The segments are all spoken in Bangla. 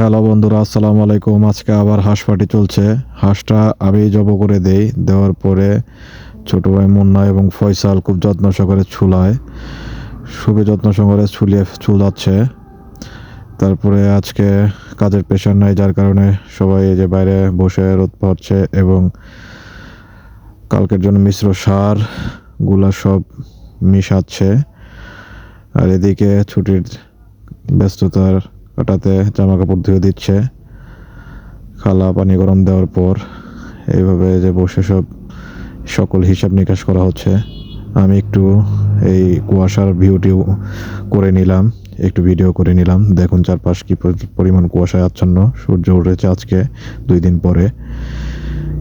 হ্যালো বন্ধুরা, আসসালামু আলাইকুম। আজকে আবার হাঁস পাটি চলছে। হাঁসটা আমি জব করে দেই, দেওয়ার পরে ছোট ভাই মুন্না এবং ফয়সাল খুব যত্ন সহকারে ছুলায়, খুবই যত্ন সহকারে চুলাচ্ছে। তারপরে আজকে কাজের প্রেশার নাই, যার কারণে সবাই এই যে বাইরে বসে রোদ পোহাচ্ছে এবং কালকের জন্য মিশ্র সার গুলা সব মিশাচ্ছে। আর এদিকে ছুটির ব্যস্ততার কাটাতে জামা কাপড় ধুয়ে দিচ্ছে খালা পানি গরম দেওয়ার পর। এইভাবে যে বসে সকল হিসাব নিকাশ করা হচ্ছে। আমি একটু এই কুয়াশার ভিউটিও করে নিলাম, একটু ভিডিও করে নিলাম। দেখুন চারপাশ কি পরিমাণ কুয়াশায় আচ্ছন্ন। সূর্য উঠেছে আজকে 2 দিন পরে।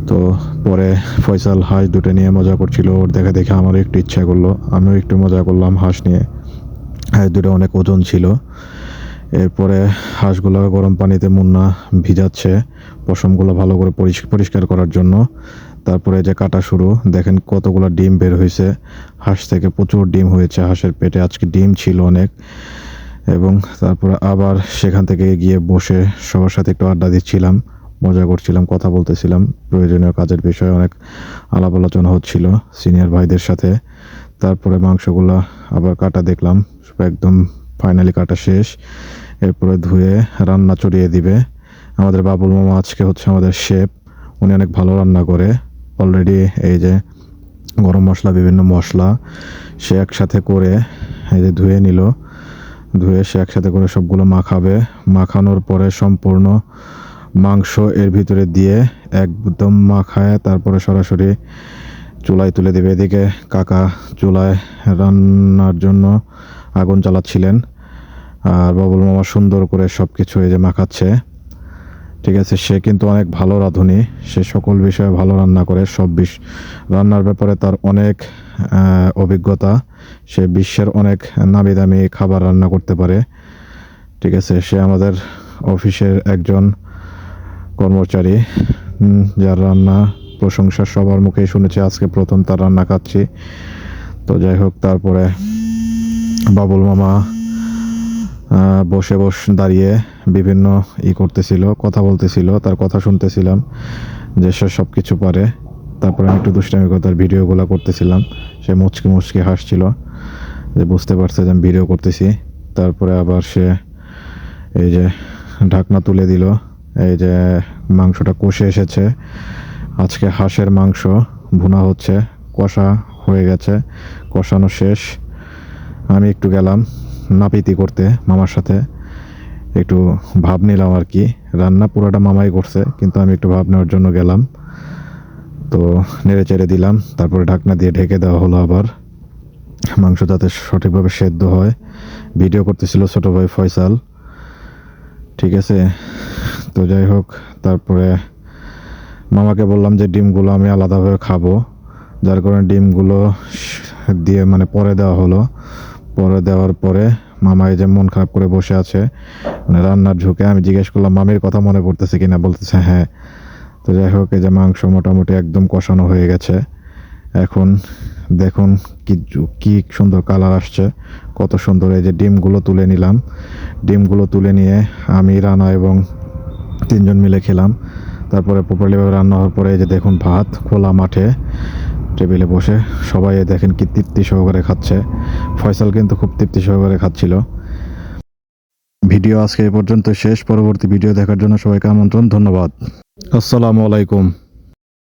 তো পরে ফয়সাল হাঁস দুটো নিয়ে মজা করছিল, ওর দেখে দেখে আমারও একটু ইচ্ছা করলো, আমিও একটু মজা করলাম হাঁস নিয়ে। হাঁস দুটো অনেক ওজন ছিল। এরপরে হাঁসগুলো গরম পানিতে মুন্না ভিজাচ্ছে পশমগুলো ভালো করে পরিষ্কার করার জন্য। তারপরে যে কাটা শুরু, দেখেন কতগুলো ডিম বের হয়েছে হাঁস থেকে, প্রচুর ডিম হয়েছে হাঁসের পেটে, আজকে ডিম ছিল অনেক। এবং তারপরে আবার সেখান থেকে গিয়ে বসে সবার সাথে একটু আড্ডা দিচ্ছিলাম, মজা করছিলাম, কথা বলতেছিলাম, প্রয়োজনীয় কাজের বিষয়ে অনেক আলাপ আলোচনা হচ্ছিল সিনিয়র ভাইদের সাথে। তারপরে মাংসগুলো আবার কাটা দেখলাম, একদম ফাইনালি কাটা শেষ। এরপরে ধুয়ে রান্না চড়িয়ে দিবে আমাদের বাবুল মামা। আজকে হচ্ছে আমাদের শেফ, উনি অনেক ভালো রান্না করে। অলরেডি এই যে গরম মশলা, বিভিন্ন মশলা সে একসাথে করে এই যে ধুয়ে নিল, ধুয়ে সে একসাথে করে সবগুলো মাখাবে। মাখানোর পরে সম্পূর্ণ মাংস এর ভিতরে দিয়ে একদম মাখায় তারপরে সরাসরি চুলায় তুলে দেবে। এদিকে কাকা চুলায় রান্নার জন্য আগুন জ্বালাচ্ছিলেন, আর বাবুল মামা সুন্দর করে সব কিছু এই যে মাখাচ্ছে। ঠিক আছে, সে কিন্তু অনেক ভালো রাঁধুনি, সে সকল বিষয়ে ভালো রান্না করে। রান্নার ব্যাপারে তার অনেক অভিজ্ঞতা, সে বিশ্বের অনেক নামি দামি খাবার রান্না করতে পারে। ঠিক আছে, সে আমাদের অফিসের একজন কর্মচারী, যার রান্না প্রশংসা সবার মুখেই শুনেছি, আজকে প্রথম তার রান্না খাচ্ছি। তো যাই হোক, তারপরে বাবুল মামা বসে দাঁড়িয়ে বিভিন্ন করতেছিল, কথা বলতেছিল, তার কথা শুনতেছিলাম যে সে সব কিছু পারে। তারপরে আমি একটু দুষ্টামি করে তার ভিডিওগুলো করতেছিলাম, সে মুচকি মুচকি হাসছিল, যে বুঝতে পারছে যে আমি ভিডিও করতেছি। তারপরে আবার সে এই যে ঢাকনা তুলে দিল, এই যে মাংসটা কষে এসেছে। আজকে হাঁসের মাংস ভুনা হচ্ছে, কষা হয়ে গেছে, কষানো শেষ। আমি একটু গেলাম নাপিতি করতে মামার সাথে, একটু ভাব নিলাম আর কি। রান্না পুরোটা মামাই করছে, কিন্তু আমি একটু ভাব নেওয়ার জন্য গেলাম। তো নেড়ে চেড়ে দিলাম, তারপরে ঢাকনা দিয়ে ঢেকে দেওয়া হলো আবার, মাংস যাতে সঠিকভাবে সেদ্ধ হয়। ভিডিও করতেছিল ছোট ভাই ফয়সাল। ঠিক আছে, তো যাই হোক, তারপরে মামাকে বললাম যে ডিমগুলো আমি আলাদাভাবে খাবো, যার কারণে ডিমগুলো দিয়ে মানে পরে দেওয়া হলো। পরে দেওয়ার পরে মামা এই যে মন খারাপ করে বসে আছে, মানে রান্নার ঝুঁকে। আমি জিজ্ঞেস করলাম মামির কথা মনে পড়তেছে কিনা, বলতেছে হ্যাঁ। তো যাই হোক, এই যে মাংস মোটামুটি একদম কষানো হয়ে গেছে। এখন দেখুন কি সুন্দর কালার আসছে, কত সুন্দর। এই যে ডিমগুলো তুলে নিলাম, ডিমগুলো তুলে নিয়ে আমি, রানা এবং 3জন মিলে খেলাম। তারপরে প্রপারলিভাবে রান্না হওয়ার পরে এই যে দেখুন ভাত খোলা মাঠে টেবিলে বসে সবাই দেখেন কি তৃপ্তি সহকারে খাচ্ছে। ফয়সাল কিন্তু খুব তৃপ্তি সহকারে খাচ্ছিল। ভিডিও আজকে এ পর্যন্ত শেষ। পরবর্তী ভিডিও দেখার জন্য সবাইকে আমন্ত্রণ, ধন্যবাদ। আসসালামু আলাইকুম।